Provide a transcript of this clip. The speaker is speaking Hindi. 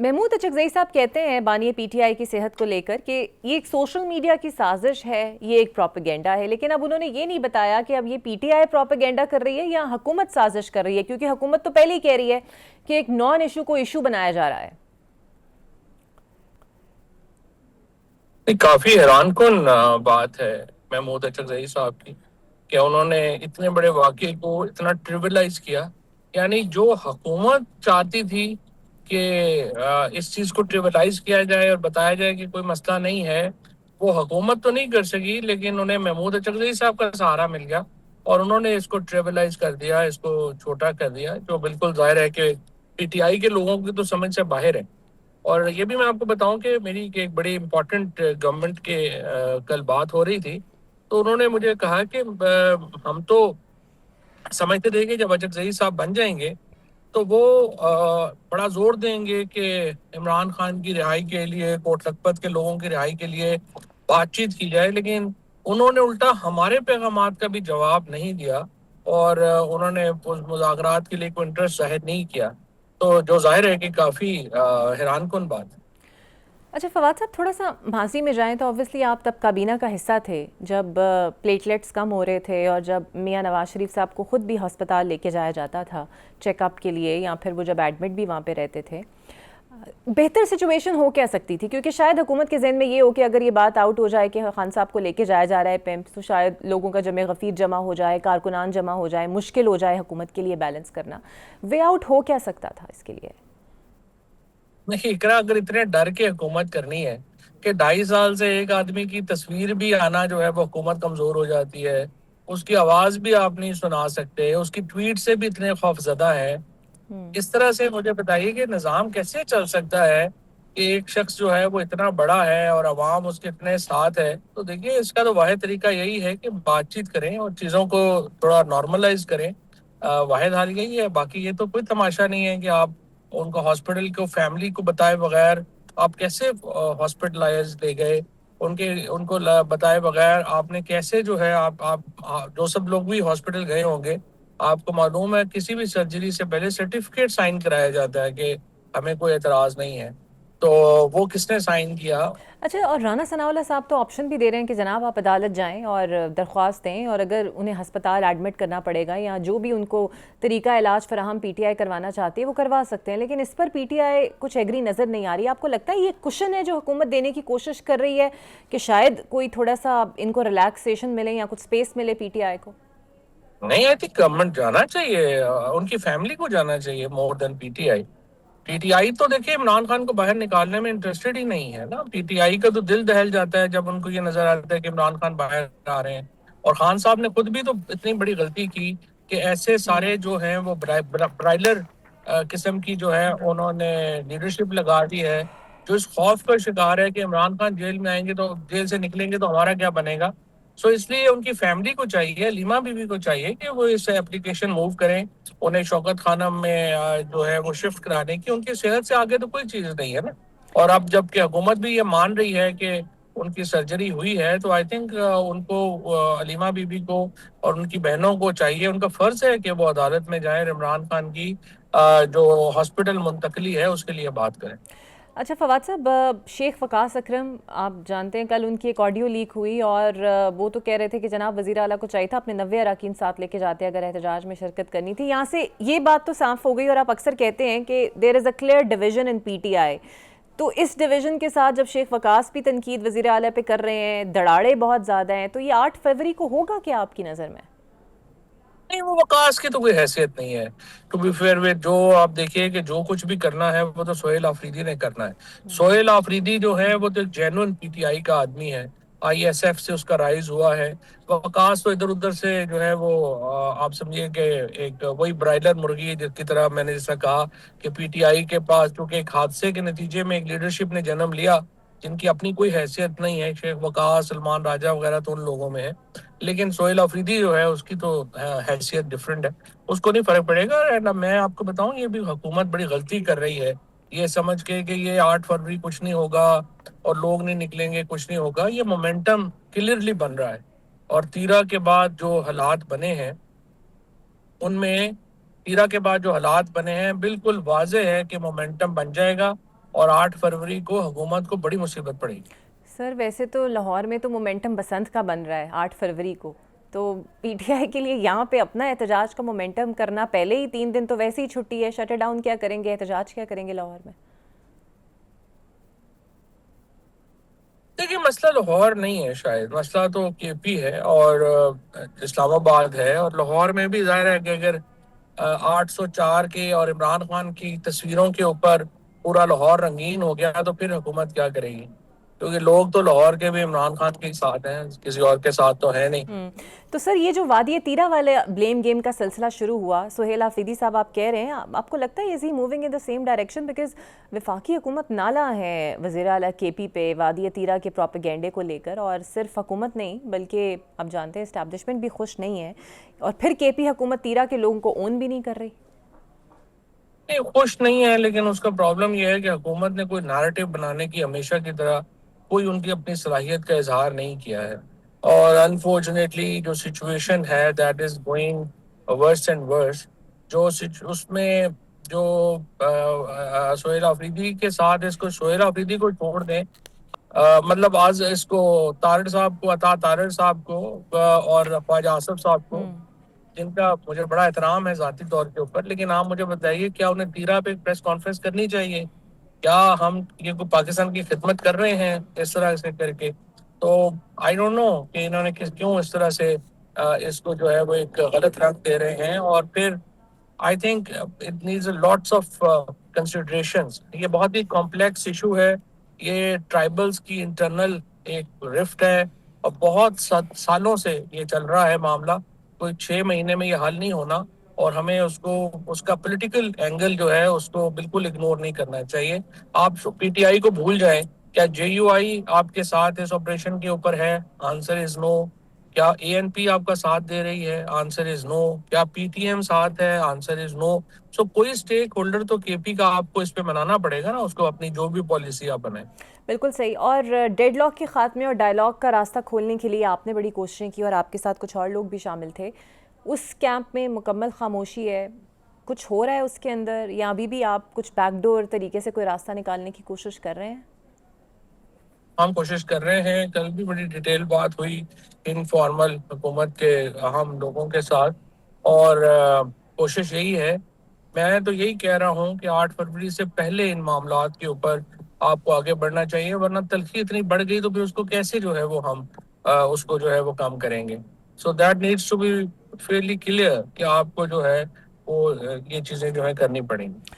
महमूद अचकज़ई साहब कहते हैं बानी पीटीआई की सेहत को लेकर कि ये एक सोशल मीडिया की साजिश है, ये एक प्रोपेगेंडा है, लेकिन अब उन्होंने ये नहीं बताया कि अब ये पीटीआई प्रोपेगेंडा कर रही है या हुकूमत साजिश कर रही है, क्योंकि हुकूमत तो पहले ही कह रही है कि एक नॉन इशू को इशू बनाया जा रहा है। काफी हैरानकुन बात है महमूद अचकज़ई साहब की कि उन्होंने इतने बड़े वाक़े को इतना ट्रिविलाइज किया। यानी जो हुकूमत चाहती थी कि इस चीज को ट्रिविलाइज किया जाए और बताया जाए कि कोई मसला नहीं है, वो हुकूमत तो नहीं कर सकी, लेकिन उन्हें महमूद अचकज़ई साहब का सहारा मिल गया और उन्होंने इसको ट्रिविलाइज कर दिया, इसको छोटा कर दिया, जो बिल्कुल जाहिर है कि पीटीआई के लोगों की तो समझ से बाहर है। और ये भी मैं आपको बताऊं कि मेरी एक बड़ी इम्पोर्टेंट गवर्नमेंट के कल बात हो रही थी, तो उन्होंने मुझे कहा कि हम तो समझते थे कि जब अचकज़ई साहब बन जाएंगे तो वो बड़ा जोर देंगे कि इमरान खान की रिहाई के लिए, कोट लखपत के लोगों की रिहाई के लिए बातचीत की जाए, लेकिन उन्होंने उल्टा हमारे पैगामात का भी जवाब नहीं दिया और उन्होंने उस मुज़ाकरात के लिए कोई इंटरेस्ट जाहिर नहीं किया। तो जो जाहिर है कि काफ़ी हैरानकुन बात है। अच्छा फवाद साहब, थोड़ा सा माजी में जाएं तो ऑब्वियसली आप तब काबीना का हिस्सा थे जब प्लेटलेट्स कम हो रहे थे और जब मियां नवाज शरीफ साहब को ख़ुद भी अस्पताल लेके जाया जाता था चेकअप के लिए, या फिर वो जब एडमिट भी वहाँ पे रहते थे। बेहतर सिचुएशन हो क्या सकती थी? क्योंकि शायद हुकूमत के जहन में ये हो कि अगर ये बात आउट हो जाए कि खान साहब को लेके जाया जा रहा है पिम्प, तो शायद लोगों का जमे गफीर जमा हो जाए, कारकुनान जमा हो जाए, मुश्किल हो जाए हुकूमत के लिए बैलेंस करना। वे आउट हो क्या सकता था इसके लिए? नहीं, इकरा अगर इतने डर के हुकूमत करनी है कि 2.5 साल से एक आदमी की तस्वीर भी आना जो है वो हुकूमत कमजोर हो जाती है, उसकी आवाज भी आप नहीं सुना सकते, उसकी ट्वीट से भी इतने खौफजदा है, इस तरह से मुझे बताइए कि निज़ाम कैसे चल सकता है कि एक शख्स जो है वो इतना बड़ा है और अवाम उसके इतने साथ है। तो देखिए, इसका तो वाहिद तरीका यही है कि बातचीत करें और चीज़ों को थोड़ा नॉर्मलाइज करें। वाहिद हाल यही है, बाकी ये तो कोई तमाशा नहीं है कि आप उनको हॉस्पिटल को, फैमिली को बताए बगैर आप कैसे हॉस्पिटलाइज ले गए, उनके उनको बताए बगैर आपने कैसे जो है आप जो सब लोग भी हॉस्पिटल गए होंगे, आपको मालूम है किसी भी सर्जरी से पहले सर्टिफिकेट साइन कराया जाता है कि हमें कोई एतराज नहीं है। तो वो किसने साइन किया? अच्छा, और राना सनाउल्लाह साहब तो ऑप्शन भी दे रहे हैं कि जनाब आप अदालत जाएं और दरख्वास्त दें, और अगर उन्हें हस्पताल एडमिट करना पड़ेगा या जो भी उनको तरीका इलाज फराहम पीटीआई करवाना चाहती है वो करवा सकते हैं, लेकिन इस पर पीटीआई कुछ एग्री नज़र नहीं आ रही। आपको लगता है ये कुशन है जो हुकूमत देने की कोशिश कर रही है कि शायद कोई थोड़ा सा इनको रिलैक्सेशन मिले या कुछ स्पेस मिले पीटीआई को? नहीं, आई थिंक गवर्नमेंट जाना चाहिए, उनकी फैमिली को जाना चाहिए मोर देन पीटीआई। पीटीआई तो देखिए इमरान खान को बाहर निकालने में इंटरेस्टेड ही नहीं है ना। पीटीआई का तो दिल दहल जाता है जब उनको ये नजर आता है कि इमरान खान बाहर आ रहे हैं। और खान साहब ने खुद भी तो इतनी बड़ी गलती की कि ऐसे सारे जो हैं वो ब्राइलर किस्म की जो है उन्होंने लीडरशिप लगा दी है, जो इस खौफ का शिकार है कि इमरान खान जेल में आएंगे तो जेल से निकलेंगे तो हमारा क्या बनेगा। सो इसलिए उनकी फैमिली को चाहिए, लीमा बीबी को चाहिए कि वो इस एप्लीकेशन मूव करें, उन्हें शौकत खानम में जो है वो शिफ्ट कराने की। उनकी सेहत से आगे तो कोई चीज नहीं है ना। और अब जबकि हुकूमत भी ये मान रही है कि उनकी सर्जरी हुई है, तो आई थिंक उनको, अलीमा बीबी को और उनकी बहनों को चाहिए, उनका फर्ज है कि वो अदालत में जाए, इमरान खान की जो हॉस्पिटल मुंतकली है उसके लिए बात करें। अच्छा फवाद साहब, शेख वकास अकरम, आप जानते हैं कल उनकी एक ऑडियो लीक हुई और वो तो कह रहे थे कि जनाब वज़ीर आला को चाहिए था अपने 90 अरकान साथ लेके जाते अगर एहतजाज में शिरकत करनी थी। यहाँ से ये बात तो साफ हो गई, और आप अक्सर कहते हैं कि there is a clear division in PTI. तो इस डिवीजन के साथ जब शेख वकास भी तनकीद वज़ीर आला पे कर रहे हैं, दड़ाड़े बहुत ज़्यादा हैं, तो ये 8 फरवरी को होगा क्या आपकी नज़र में? नहीं, वो वकास की तो कोई हैसियत नहीं है। टू बी फेयर विद, जो आप देखिए कि जो कुछ भी करना है वो तो सोहेल आफरीदी ने करना है। सोहेल आफरीदी जो है वो तो जेन्युइन पीटीआई का आदमी है, आईएसएफ से उसका राइज हुआ है। वकास तो इधर उधर से जो है वो आप समझिए कि एक वही ब्रायलर मुर्गी है, जिसकी तरह मैंने जैसा कहा कि पीटीआई के पास चूंकि एक हादसे के नतीजे में एक लीडरशिप ने जन्म लिया जिनकी अपनी कोई हैसियत नहीं है। शेख वकास, सलमान राजा वगैरह तो उन लोगों में है, लेकिन सोहेल अफरीदी जो है उसकी तो हैसियत डिफरेंट है। उसको नहीं फर्क पड़ेगा। एंड मैं आपको बताऊं, ये भी हुकूमत बड़ी गलती कर रही है ये समझ के कि ये 8 फरवरी कुछ नहीं होगा और लोग नहीं निकलेंगे, कुछ नहीं होगा। ये मोमेंटम क्लियरली बन रहा है, और तीरा के बाद जो हालात बने हैं उनमें, तीरा के बाद जो हालात बने हैं बिल्कुल वाजे है कि मोमेंटम बन जाएगा। और 8 फरवरी को हुकूमत को बड़ी मुसीबत पड़ेगी। सर वैसे तो लाहौर में तो मोमेंटम बसंत का बन रहा है 8 फरवरी को, तो पीटीआई के लिए यहाँ पे अपना एहतजाज का मोमेंटम करना, पहले ही 3 दिन तो वैसे ही छुट्टी है, शट डाउन क्या करेंगे, एहतजाज क्या करेंगे लाहौर में? देखिए, मसला लाहौर नहीं है, शायद मसला तो केपी है और इस्लामाबाद है। और लाहौर में भी जाहिर है कि अगर 804 के और इमरान खान की तस्वीरों के ऊपर पूरा लाहौर रंगीन हो गया तो फिर हुकूमत क्या करेगी? क्योंकि लोग तो लाहौर के भी इमरान खान के साथ हैं, किसी और के साथ तो है नहीं। तो सर ये जो वादी तीरा वाले ब्लेम गेम का सिलसिला शुरू हुआ, सुहेल आफरीदी साहब आप कह रहे हैं, आपको लगता है is he moving in the same direction? Because वफाकी हुकूमत नाला है वज़ीर आला केपी पे वादी तीरा के प्रोपेगेंडे को लेकर, और सिर्फ हुकूमत नहीं बल्कि आप जानते हैं इस्टेब्लिशमेंट भी खुश नहीं है, और फिर केपी हुकूमत तीरा के लोगों को ओन भी नहीं कर रही। नहीं, खुश नहीं है, लेकिन उसका प्रॉब्लम यह है कि हुकूमत ने कोई नैरेटिव बनाने की हमेशा की तरह कोई उनकी अपनी सलाहियत का इजहार नहीं किया है। और अनफॉर्चुनेटली जो सिचुएशन है that is going worse and worse, उसमें जो सोहेल अफरीदी के साथ, इसको सोहेल अफरीदी को छोड़ दें, मतलब आज इसको तारड़ साहब को, अता तारड़ साहब को और ख्वाजा आसफ साहब को, जिनका मुझे बड़ा एहतराम है ज़ाती तौर के ऊपर, लेकिन आप मुझे बताइए क्या उन्हें तीरा पे एक प्रेस कॉन्फ्रेंस करनी चाहिए? क्या हम ये को पाकिस्तान की खिदमत कर रहे हैं इस तरह से करके? तो आई डोंट नो कि इन्होंने क्यों इस तरह से इसको जो है वो एक गलत रंग दे रहे हैं। और फिर I think it needs lots of considerations. ये बहुत ही कॉम्प्लेक्स इशू है। ये ट्राइबल्स की इंटरनल एक रिफ्ट है और बहुत सालों से ये चल रहा है मामला। कोई 6 महीने में ये हल नहीं होना और हमें उसको, उसका पॉलिटिकल एंगल जो है उसको बिल्कुल इग्नोर नहीं करना चाहिए। आप पीटीआई को भूल जाएं। क्या जेयूआई आपके साथ इस ऑपरेशन के ऊपर है? Answer is no. क्या एएनपी आपका साथ दे रही है? Answer is no. क्या पीटीएम साथ है? Answer is no. सो कोई स्टेक होल्डर तो केपी का आपको इस पे मनाना पड़ेगा ना, उसको अपनी जो भी पॉलिसी आप बनाए। बिल्कुल सही। और डेडलॉक के खात्मे और डायलॉग का रास्ता खोलने के लिए आपने बड़ी कोशिशें की, और आपके साथ कुछ और लोग भी शामिल थे। उस कैंप में मुकम्मल खामोशी है, कुछ हो रहा है उसके अंदर, या अभी भी आप कुछ बैकडोर तरीके से कोई रास्ता निकालने की कोशिश कर रहे हैं? हम कोशिश कर रहे हैं। कल भी बड़ी डिटेल बात हुई इनफॉर्मल हुकूमत के अहम लोगों के साथ, और कोशिश यही है। मैं तो यही कह रहा हूँ कि 8 फरवरी से पहले इन मामलात के ऊपर आपको आगे बढ़ना चाहिए, वरना तलखी इतनी बढ़ गई तो फिर उसको कैसे जो है वो हम उसको जो है वो काम करेंगे। So that needs to be fairly clear कि आपको जो है वो ये चीज़ें जो है करनी पड़ेंगी।